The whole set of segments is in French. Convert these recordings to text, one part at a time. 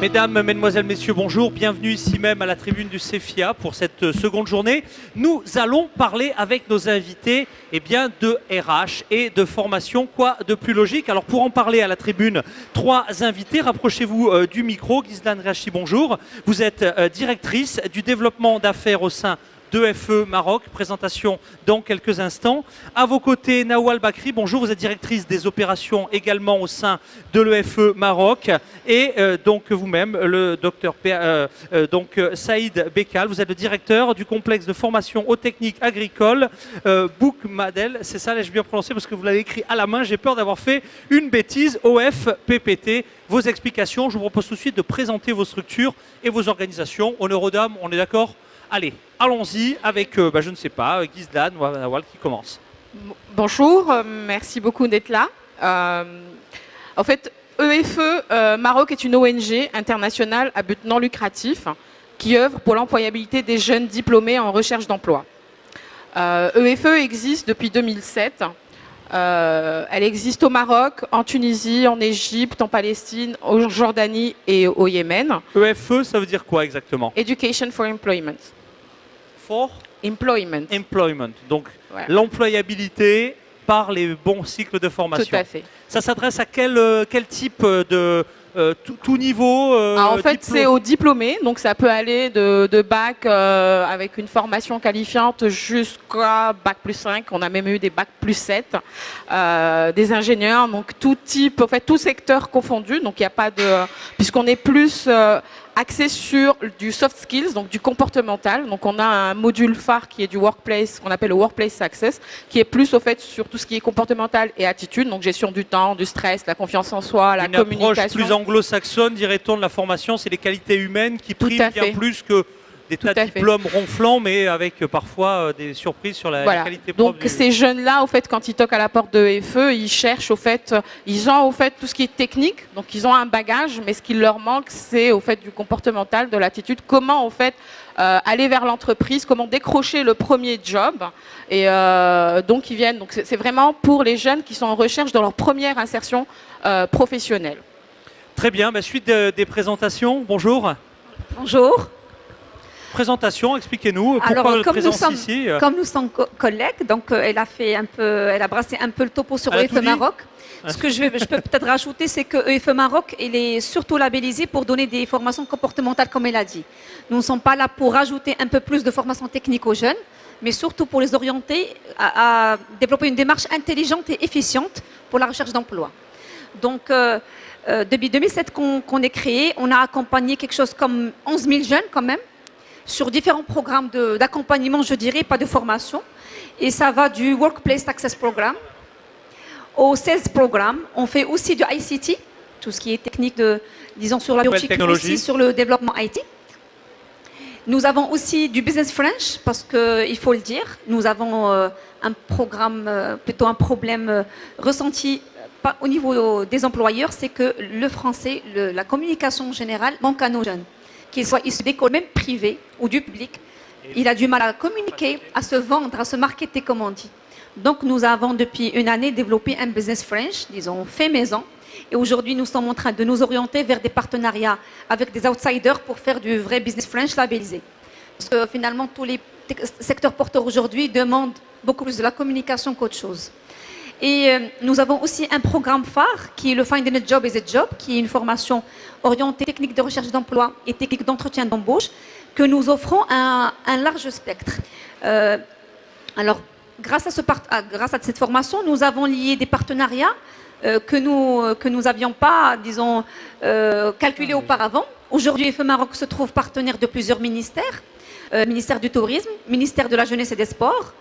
Mesdames, Mesdemoiselles, Messieurs, bonjour. Bienvenue ici même à la tribune du CEFIA pour cette seconde journée. Nous allons parler avec nos invités de RH et de formation. Quoi de plus logique? Alors pour en parler à la tribune, trois invités. Rapprochez-vous du micro. Ghislaine Rachi, bonjour. Vous êtes directrice du développement d'affaires au sein d'EFE Maroc, présentation dans quelques instants. À vos côtés, Nawal Bakri, bonjour, vous êtes directrice des opérations également au sein de l'EFE Maroc. Et donc vous-même, le docteur Saïd Bekal, vous êtes le directeur du complexe de formation aux techniques agricoles Bouk Madel, c'est ça, l'ai-je bien prononcé parce que vous l'avez écrit à la main, j'ai peur d'avoir fait une bêtise, OFPPT. Vos explications, je vous propose tout de suite de présenter vos structures et vos organisations. Honneur aux dames, on est d'accord? Allez, allons-y avec, je ne sais pas, Ghislaine ou Nawal qui commence. Bonjour, merci beaucoup d'être là. En fait, EFE Maroc est une ONG internationale à but non lucratif qui œuvre pour l'employabilité des jeunes diplômés en recherche d'emploi. EFE existe depuis 2007. Elle existe au Maroc, en Tunisie, en Égypte, en Palestine, en Jordanie et au Yémen. EFE, ça veut dire quoi exactement? Education for Employment. For Employment. Employment. Donc voilà. L'employabilité par les bons cycles de formation. Tout à fait. Ça s'adresse à quel type de tout niveau En fait, c'est aux diplômés, donc ça peut aller de bac avec une formation qualifiante jusqu'à bac plus 5. On a même eu des bac plus 7, des ingénieurs, donc tout type, en fait, tout secteur confondu. Donc il n'y a pas de, puisqu'on est plus axé sur du soft skills, donc du comportemental. Donc on a un module phare qui est du workplace, qu'on appelle le workplace success, qui est plus au fait sur tout ce qui est comportemental et attitude, donc gestion du temps, du stress, la confiance en soi, la communication. Une approche plus anglo-saxonne, dirait-on, de la formation, c'est les qualités humaines qui priment bien plus que des tas de diplômes ronflants, mais avec parfois des surprises sur la qualité propre. Donc ces jeunes-là, au fait, quand ils toquent à la porte de EFE, ils cherchent, au fait, ils ont au fait tout ce qui est technique, donc ils ont un bagage, mais ce qui leur manque, c'est au fait du comportemental, de l'attitude, comment au fait aller vers l'entreprise, comment décrocher le premier job. Et donc ils viennent. Donc c'est vraiment pour les jeunes qui sont en recherche de leur première insertion professionnelle. Très bien. Suite des présentations. Bonjour. Bonjour. Présentation, expliquez-nous pourquoi votre présence ici. Comme nous sommes collègues, donc elle a brassé un peu le topo sur EFE Maroc. Ce que je peux peut-être rajouter, c'est que EFE Maroc, il est surtout labellisé pour donner des formations comportementales, comme elle a dit. Nous ne sommes pas là pour rajouter un peu plus de formation technique aux jeunes, mais surtout pour les orienter à développer une démarche intelligente et efficiente pour la recherche d'emploi. Donc, depuis 2007 qu'on est créé, on a accompagné quelque chose comme 11 000 jeunes quand même, sur différents programmes d'accompagnement, je dirais, pas de formation. Et ça va du Workplace Access Programme au Sales Programme. On fait aussi du ICT, tout ce qui est technique, disons, sur la biotique, mais aussi sur le développement IT. Nous avons aussi du Business French, parce qu'il faut le dire, nous avons un programme, plutôt un problème ressenti pas au niveau des employeurs, c'est que le français, la communication générale manque à nos jeunes. Qu'ils soient issus d'écoles même privées ou du public, il a du mal à communiquer, à se vendre, à se marketer, comme on dit. Donc nous avons depuis une année développé un business French, disons fait maison. Et aujourd'hui, nous sommes en train de nous orienter vers des partenariats avec des outsiders pour faire du vrai business French labellisé. Parce que finalement, tous les secteurs porteurs aujourd'hui demandent beaucoup plus de la communication qu'autre chose. Et nous avons aussi un programme phare qui est le Finding a Job is a Job, qui est une formation orientée technique de recherche d'emploi et technique d'entretien d'embauche, que nous offrons un large spectre. Alors, grâce à cette formation, nous avons lié des partenariats que nous n'avions pas, disons, calculés auparavant. Aujourd'hui, EFE Maroc se trouve partenaire de plusieurs ministères, ministère du Tourisme, ministère de la Jeunesse et des Sports,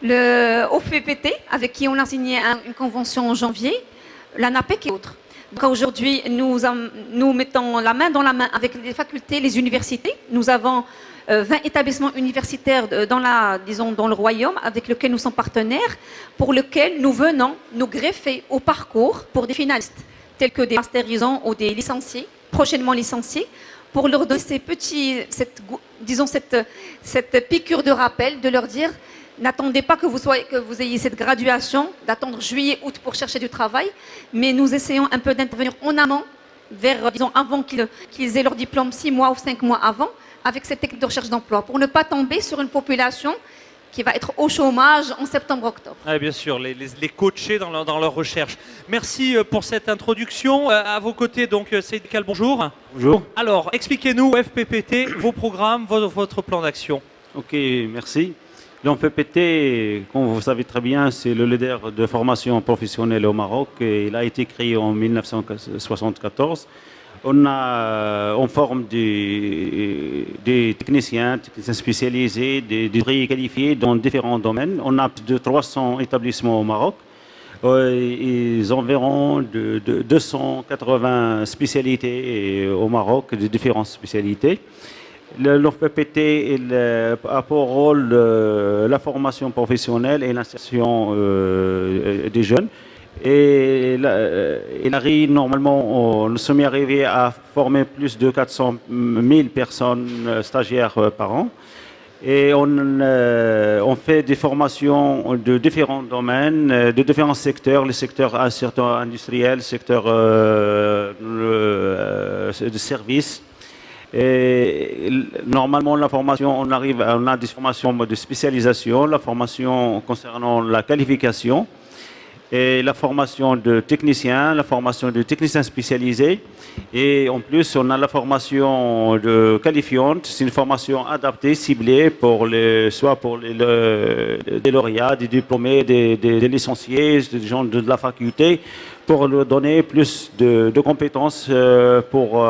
le OFPPT, avec qui on a signé une convention en janvier, l'ANAPEC et autres. Donc aujourd'hui, nous mettons la main dans la main avec les facultés, les universités. Nous avons 20 établissements universitaires dans le royaume avec lesquels nous sommes partenaires, pour lesquels nous venons nous greffer au parcours pour des finalistes, tels que des masterisants ou des licenciés, prochainement licenciés, pour leur donner cette piqûre de rappel, de leur dire: n'attendez pas que vous ayez cette graduation, d'attendre juillet, août pour chercher du travail, mais nous essayons un peu d'intervenir en amont vers, disons, avant qu'ils aient leur diplôme 6 mois ou 5 mois avant, avec cette technique de recherche d'emploi, pour ne pas tomber sur une population qui va être au chômage en septembre-octobre. Ah, bien sûr, les coacher dans leur recherche. Merci pour cette introduction. À vos côtés, donc, Saïd Kal, bonjour. Bonjour. Alors, expliquez-nous, FPPT, vos programmes, votre plan d'action. Ok, merci. L'OFPPT, comme vous savez très bien, c'est le leader de formation professionnelle au Maroc. Et il a été créé en 1974. On forme des techniciens spécialisés, des ouvriers qualifiés dans différents domaines. On a plus de 300 établissements au Maroc. Ils ont environ de 280 spécialités au Maroc, de différentes spécialités. L'OFPPT a pour rôle la formation professionnelle et l'insertion des jeunes. Et il arrive normalement, nous sommes arrivés à former plus de 400 000 personnes stagiaires par an. Et on fait des formations de différents domaines, de différents secteurs, les secteurs industriels, le secteur de services. Et normalement, la formation, on a des formations de spécialisation, la formation concernant la qualification, et la formation de techniciens, la formation de techniciens spécialisés. Et en plus, on a la formation de qualifiante. C'est une formation adaptée, ciblée, soit pour des lauréats, des diplômés, des licenciés, des gens de la faculté, pour leur donner plus de compétences pour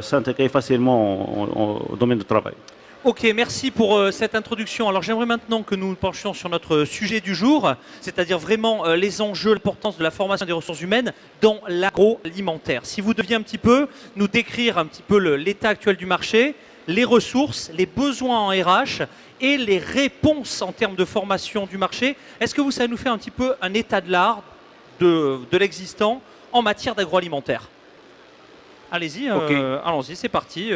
s'intégrer facilement au domaine du travail. Ok, merci pour cette introduction. Alors j'aimerais maintenant que nous nous penchions sur notre sujet du jour, c'est-à-dire vraiment les enjeux, l'importance de la formation des ressources humaines dans l'agroalimentaire. Si vous deviez un petit peu nous décrire un petit peu l'état actuel du marché, les ressources, les besoins en RH et les réponses en termes de formation du marché, est-ce que vous savez nous faire un petit peu un état de l'art de l'existant en matière d'agroalimentaire? Allez-y, okay. Allons-y, c'est parti.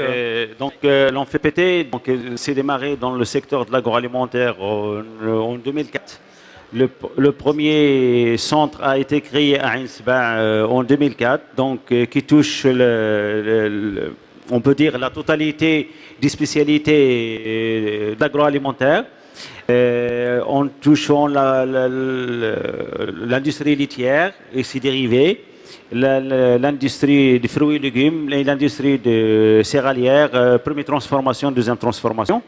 L'OFPPT s'est démarré dans le secteur de l'agroalimentaire en 2004. Le premier centre a été créé à Ain Sebaa en 2004, qui touche, on peut dire, la totalité des spécialités d'agroalimentaire. En touchant l'industrie laitière et ses dérivés, l'industrie des fruits et légumes, l'industrie de céréalière, première transformation, deuxième transformation.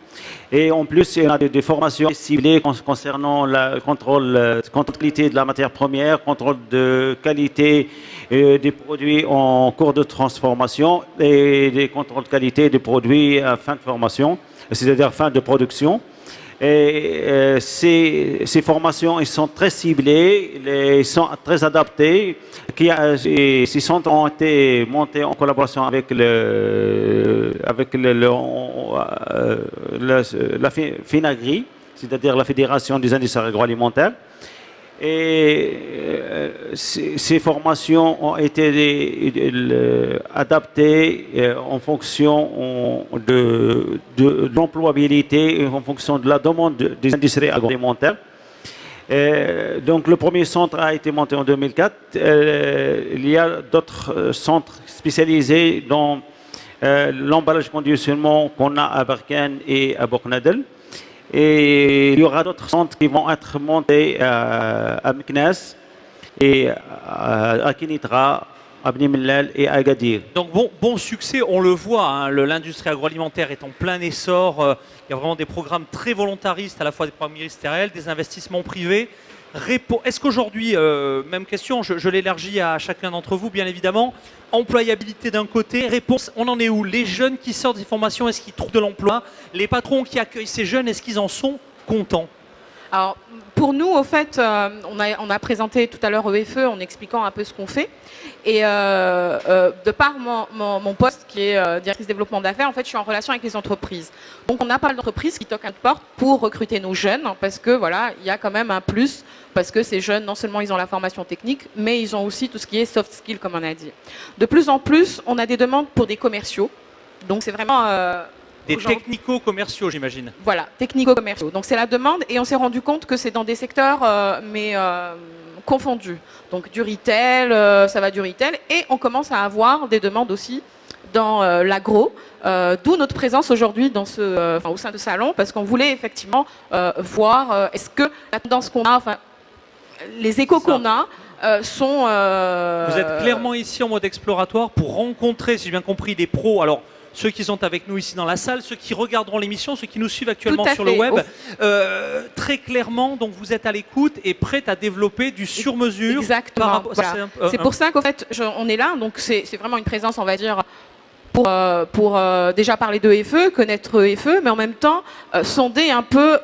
Et en plus, il y a des formations ciblées concernant le contrôle de qualité de la matière première, contrôle de qualité des produits en cours de transformation et des contrôles de qualité des produits à fin de formation, c'est-à-dire fin de production. Et ces formations, elles sont très ciblées, elles sont très adaptées. Ces centres ont été montés en collaboration avec la FINAGRI, c'est-à-dire la Fédération des industries agroalimentaires. Et ces formations ont été adaptées en fonction de l'employabilité et en fonction de la demande des industries agroalimentaires. Donc le premier centre a été monté en 2004. Il y a d'autres centres spécialisés dans l'emballage conditionnement qu'on a à Berkane et à Bourg-Nadel. Et il y aura d'autres centres qui vont être montés à Meknès et à Kenitra, à Bni Mellal et à Agadir. Donc bon succès, on le voit, hein, l'industrie agroalimentaire est en plein essor. Il y a vraiment des programmes très volontaristes, à la fois des programmes ministériels, des investissements privés. Est-ce qu'aujourd'hui, même question, je l'élargis à chacun d'entre vous, bien évidemment, employabilité d'un côté, réponse, on en est où? Les jeunes qui sortent des formations, est-ce qu'ils trouvent de l'emploi? Les patrons qui accueillent ces jeunes, est-ce qu'ils en sont contents? Alors, pour nous, au fait, on a présenté tout à l'heure EFE en expliquant un peu ce qu'on fait. Et de par mon poste qui est directrice développement d'affaires, en fait, je suis en relation avec les entreprises. Donc, on n'a pas d'entreprise qui toque à notre porte pour recruter nos jeunes, parce que voilà, il y a quand même un plus, parce que ces jeunes, non seulement ils ont la formation technique, mais ils ont aussi tout ce qui est soft skills, comme on a dit. De plus en plus, on a des demandes pour des commerciaux. Donc, c'est vraiment Des technico-commerciaux, j'imagine. Voilà, technico-commerciaux. Donc c'est la demande et on s'est rendu compte que c'est dans des secteurs confondus. Donc du retail, ça va du retail et on commence à avoir des demandes aussi dans l'agro, d'où notre présence aujourd'hui dans au sein de Salon, parce qu'on voulait effectivement voir est-ce que la tendance qu'on a, les échos qu'on a, sont... Vous êtes clairement ici en mode exploratoire pour rencontrer, si j'ai bien compris, des pros. Alors, ceux qui sont avec nous ici dans la salle, ceux qui regarderont l'émission, ceux qui nous suivent actuellement sur le web, très clairement, donc vous êtes à l'écoute et prête à développer du sur-mesure. Exactement. Voilà. C'est pour ça qu'en fait, on est là. Donc c'est vraiment une présence, on va dire, pour déjà parler de FE, connaître FE, mais en même temps sonder un peu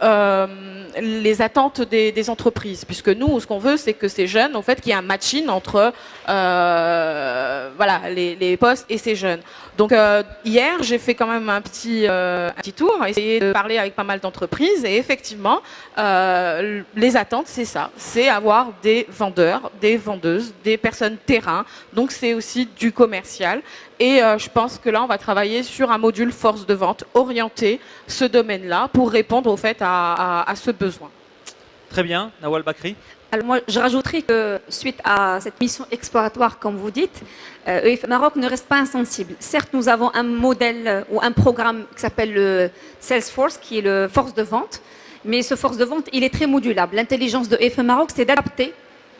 les attentes des entreprises, puisque nous, ce qu'on veut, c'est que ces jeunes, en fait, qu'il y ait un matching entre voilà, les postes et ces jeunes. Donc hier, j'ai fait quand même un petit tour, essayer de parler avec pas mal d'entreprises, et effectivement, les attentes, c'est ça, c'est avoir des vendeurs, des vendeuses, des personnes terrain. Donc c'est aussi du commercial. Et je pense que là, on va travailler sur un module force de vente orienté ce domaine-là pour répondre au fait à ce besoin. Très bien, Nawal Bakri. Alors moi, je rajouterai que suite à cette mission exploratoire, comme vous dites, EF Maroc ne reste pas insensible. Certes, nous avons un modèle ou un programme qui s'appelle le Salesforce, qui est le force de vente, mais ce force de vente, il est très modulable. L'intelligence de EF Maroc, c'est d'adapter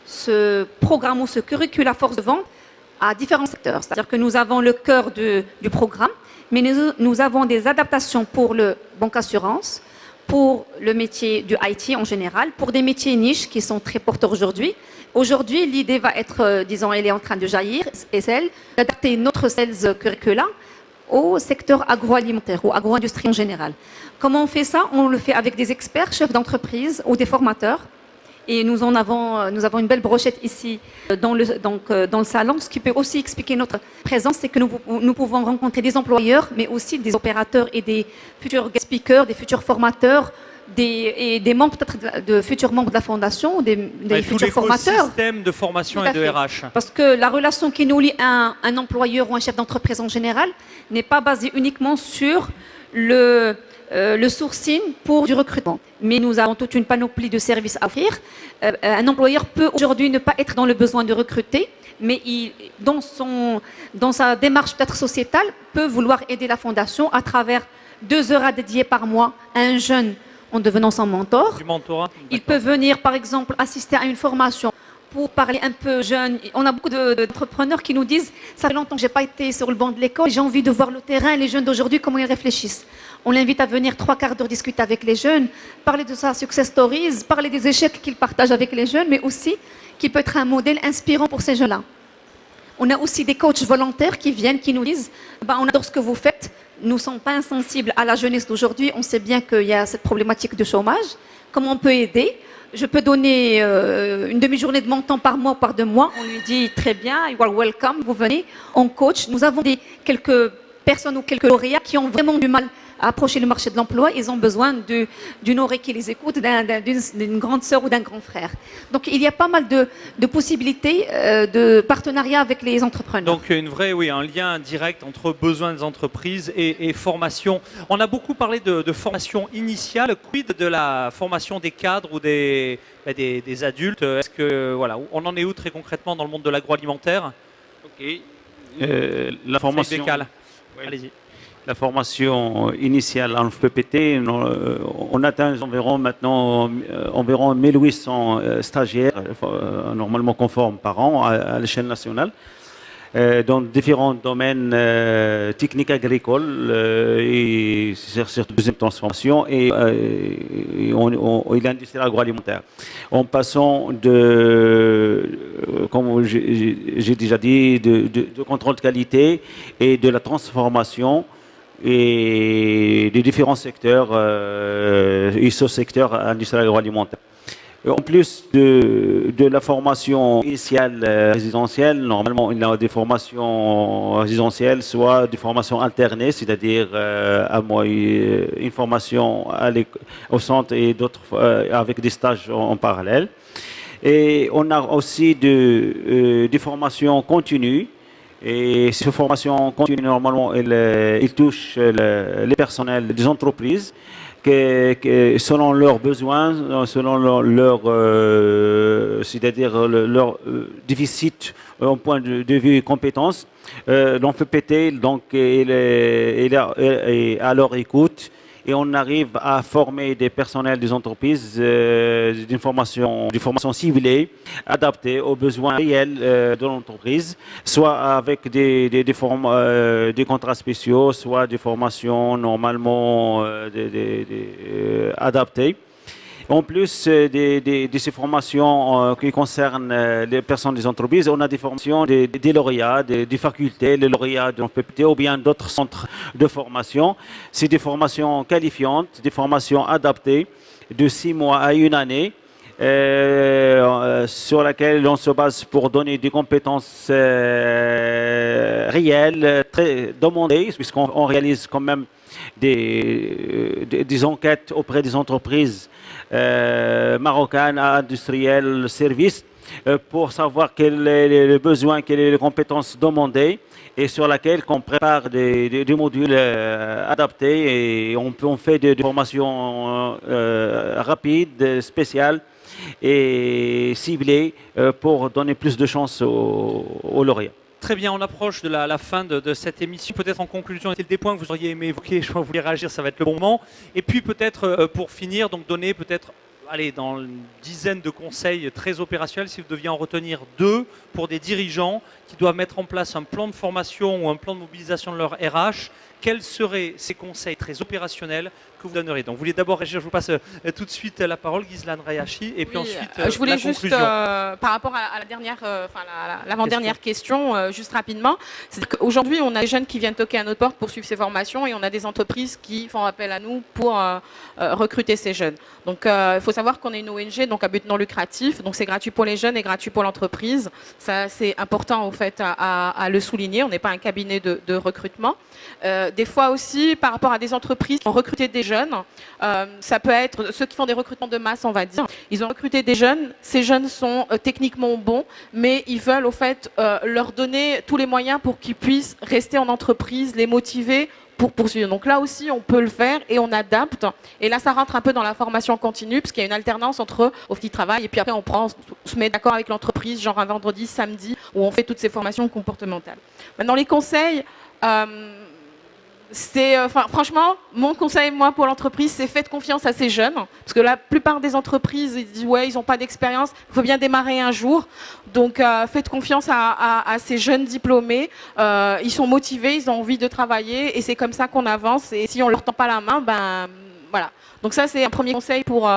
ce programme ou ce curricula force de vente à différents secteurs. C'est-à-dire que nous avons le cœur du programme, mais nous avons des adaptations pour le banque assurance, pour le métier du IT en général, pour des métiers niches qui sont très porteurs aujourd'hui. Aujourd'hui, l'idée va être, disons, elle est en train de jaillir, et celle d'adapter notre sales curricula au secteur agroalimentaire ou agro-industrie en général. Comment on fait ça? On le fait avec des experts, chefs d'entreprise ou des formateurs. Et nous avons une belle brochette ici dans le salon. Ce qui peut aussi expliquer notre présence, c'est que nous pouvons rencontrer des employeurs, mais aussi des opérateurs et des futurs guest speakers, des futurs formateurs, et des membres peut-être de futurs membres de la fondation, des futurs formateurs. Système de formation et de RH. Parce que la relation qui nous lie à un employeur ou un chef d'entreprise en général n'est pas basée uniquement sur le sourcing pour du recrutement. Mais nous avons toute une panoplie de services à offrir. Un employeur peut aujourd'hui ne pas être dans le besoin de recruter, mais dans sa démarche peut-être sociétale, peut vouloir aider la fondation à travers 2 heures à dédier par mois à un jeune en devenant son mentor. Du mentorat. Il peut venir, par exemple, assister à une formation pour parler un peu jeune. On a beaucoup d'entrepreneurs qui nous disent « ça fait longtemps que je n'ai pas été sur le banc de l'école, j'ai envie de voir le terrain, les jeunes d'aujourd'hui, comment ils réfléchissent ». On l'invite à venir 3/4 d'heure discuter avec les jeunes, parler de sa success stories, parler des échecs qu'il partage avec les jeunes, mais aussi qui peut être un modèle inspirant pour ces jeunes-là. On a aussi des coachs volontaires qui viennent, qui nous disent on adore ce que vous faites, nous ne sommes pas insensibles à la jeunesse d'aujourd'hui, on sait bien qu'il y a cette problématique de chômage, comment on peut aider? Je peux donner une demi-journée de mon temps par mois ou par 2 mois. On lui dit très bien, you are welcome, vous venez, on coach. Nous avons quelques personnes ou quelques lauréats qui ont vraiment du mal à approcher le marché de l'emploi. Ils ont besoin d'une oreille qui les écoute, d'une grande sœur ou d'un grand frère. Donc il y a pas mal de possibilités de partenariat avec les entrepreneurs. Donc un lien direct entre besoins des entreprises et formation. On a beaucoup parlé de formation initiale. Quid de la formation des cadres ou des adultes? Est-ce que on en est où très concrètement dans le monde de l'agroalimentaire? La formation. Oui. Allez-y. La formation initiale en FPPT, on atteint environ 1800 stagiaires normalement conformes par an à l'échelle nationale dans différents domaines techniques agricoles et sur deuxième transformation et l'industrie agroalimentaire. En passant comme j'ai déjà dit, de contrôle de qualité et de la transformation et des différents secteurs et sous-secteurs industriels agroalimentaires. En plus de la formation initiale résidentielle, normalement il y a des formations résidentielles, soit des formations alternées, c'est-à-dire une formation au centre et d'autres avec des stages en parallèle. Et on a aussi des formations continues Et ces formations continues, normalement, elles touchent les personnels des entreprises selon leurs besoins, selon c'est-à-dire leur déficit en point de vue compétences. L'ONFPT, donc, il est à leur écoute. Et on arrive à former des personnels des entreprises d'une formation ciblée, adaptée aux besoins réels de l'entreprise, soit avec des contrats spéciaux, soit des formations normalement adaptées. En plus de ces formations qui concernent les personnes des entreprises, on a des formations des lauréats, des facultés, les lauréats de l'ONFPT ou bien d'autres centres de formation. C'est des formations qualifiantes, des formations adaptées de 6 mois à 1 année. Sur laquelle on se base pour donner des compétences réelles, très demandées, puisqu'on réalise quand même des enquêtes auprès des entreprises marocaines, industrielles, services, pour savoir quel est le besoin, quelles sont les compétences demandées, et sur laquelle on prépare des modules adaptés, et on fait des formations rapides, spéciales et ciblées pour donner plus de chances aux lauréats. Très bien, on approche de la fin de cette émission. Peut-être en conclusion, est-il des points que vous auriez aimé évoquer? Je crois que vous voulez réagir, ça va être le bon moment. Et puis peut-être pour finir, donc donner peut-être, allez, dans une dizaine de conseils très opérationnels, si vous deviez en retenir 2 pour des dirigeants qui doivent mettre en place un plan de formation ou un plan de mobilisation de leur RH. Quels seraient ces conseils très opérationnels que vous donneriez? Donc, vous voulez d'abord réagir? Je vous passe tout de suite la parole, Ghislaine Rayachi, et puis ensuite je voulais la juste, conclusion. par rapport à la dernière, l'avant-dernière question, juste rapidement, c'est qu'aujourd'hui, on a des jeunes qui viennent toquer à notre porte pour suivre ces formations, et on a des entreprises qui font appel à nous pour recruter ces jeunes. Donc, il faut savoir qu'on est une ONG, donc à but non lucratif, donc c'est gratuit pour les jeunes et gratuit pour l'entreprise. Ça, c'est important, au fait, à le souligner. On n'est pas un cabinet de recrutement. Des fois aussi, par rapport à des entreprises qui ont recruté des jeunes, ça peut être ceux qui font des recrutements de masse, on va dire. Ils ont recruté des jeunes, ces jeunes sont techniquement bons, mais ils veulent au fait leur donner tous les moyens pour qu'ils puissent rester en entreprise, les motiver pour poursuivre. Donc là aussi, on peut le faire et on adapte. Et là, ça rentre un peu dans la formation continue, parce qu'il y a une alternance entre au petit travail et puis après, on se met d'accord avec l'entreprise, genre un vendredi, samedi, où on fait toutes ces formations comportementales. Maintenant, les conseils... franchement, mon conseil, moi, pour l'entreprise, c'est faites confiance à ces jeunes. Parce que la plupart des entreprises, ils disent, ouais, ils n'ont pas d'expérience, il faut bien démarrer un jour. Donc, faites confiance à ces jeunes diplômés. Ils sont motivés, ils ont envie de travailler, et c'est comme ça qu'on avance. Et si on ne leur tend pas la main, ben voilà. Donc ça, c'est un premier conseil pour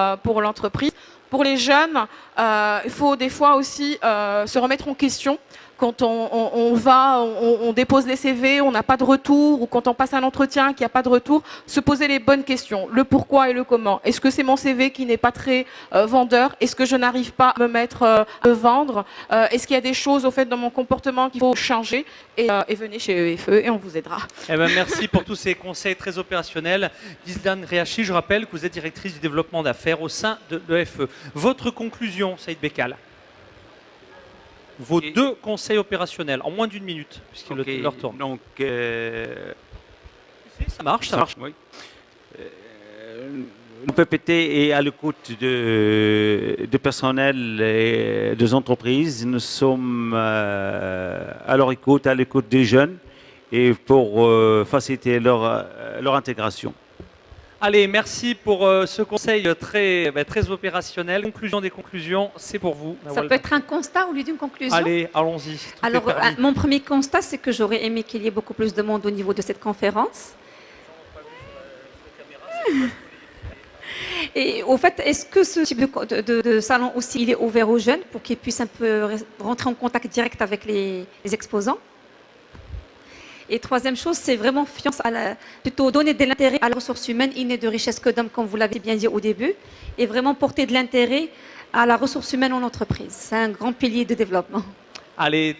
l'entreprise. Pour les jeunes, il faut des fois aussi se remettre en question. Quand on dépose les CV, on n'a pas de retour, ou quand on passe un entretien, qu'il n'y a pas de retour, se poser les bonnes questions, le pourquoi et le comment. Est-ce que c'est mon CV qui n'est pas très vendeur? Est-ce que je n'arrive pas à me mettre à vendre? Est-ce qu'il y a des choses au fait dans mon comportement qu'il faut changer? Et venez chez EFE et on vous aidera. Eh ben, merci pour tous ces conseils très opérationnels. Ghislaine Rayachi, je rappelle que vous êtes directrice du développement d'affaires au sein de l'EFE. Votre conclusion, Saïd Bekal? Vos 2 conseils opérationnels en moins d'1 minute, puisque leur tourne. Donc, ça marche, ça marche. Oui. Le PPT est à l'écoute de personnel et des entreprises. Nous sommes à leur écoute, à l'écoute des jeunes, et pour faciliter leur intégration. Allez, merci pour ce conseil très opérationnel. Conclusion des conclusions, c'est pour vous. Ça peut être un constat au lieu d'une conclusion? Allez, allons-y. Alors, mon premier constat, c'est que j'aurais aimé qu'il y ait beaucoup plus de monde au niveau de cette conférence. Et au fait, est-ce que ce type de salon aussi, il est ouvert aux jeunes pour qu'ils puissent un peu rentrer en contact direct avec les exposants? Et troisième chose, c'est vraiment plutôt donner de l'intérêt à la ressource humaine, il n'est de richesse que d'hommes, comme vous l'avez bien dit au début, et vraiment porter de l'intérêt à la ressource humaine en entreprise. C'est un grand pilier de développement. Allez,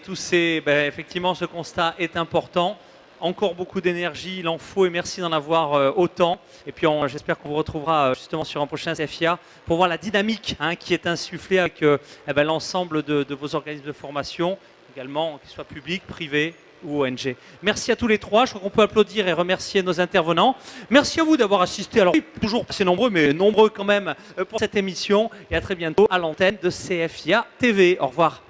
effectivement, ce constat est important. Encore beaucoup d'énergie, il en faut, et merci d'en avoir autant. Et puis j'espère qu'on vous retrouvera justement sur un prochain CFIA pour voir la dynamique qui est insufflée avec l'ensemble de vos organismes de formation. également, qu'ils soient publics, privés ou ONG. Merci à tous les trois. Je crois qu'on peut applaudir et remercier nos intervenants. Merci à vous d'avoir assisté. Alors, toujours assez nombreux, mais nombreux quand même pour cette émission. Et à très bientôt à l'antenne de CFIA TV. Au revoir.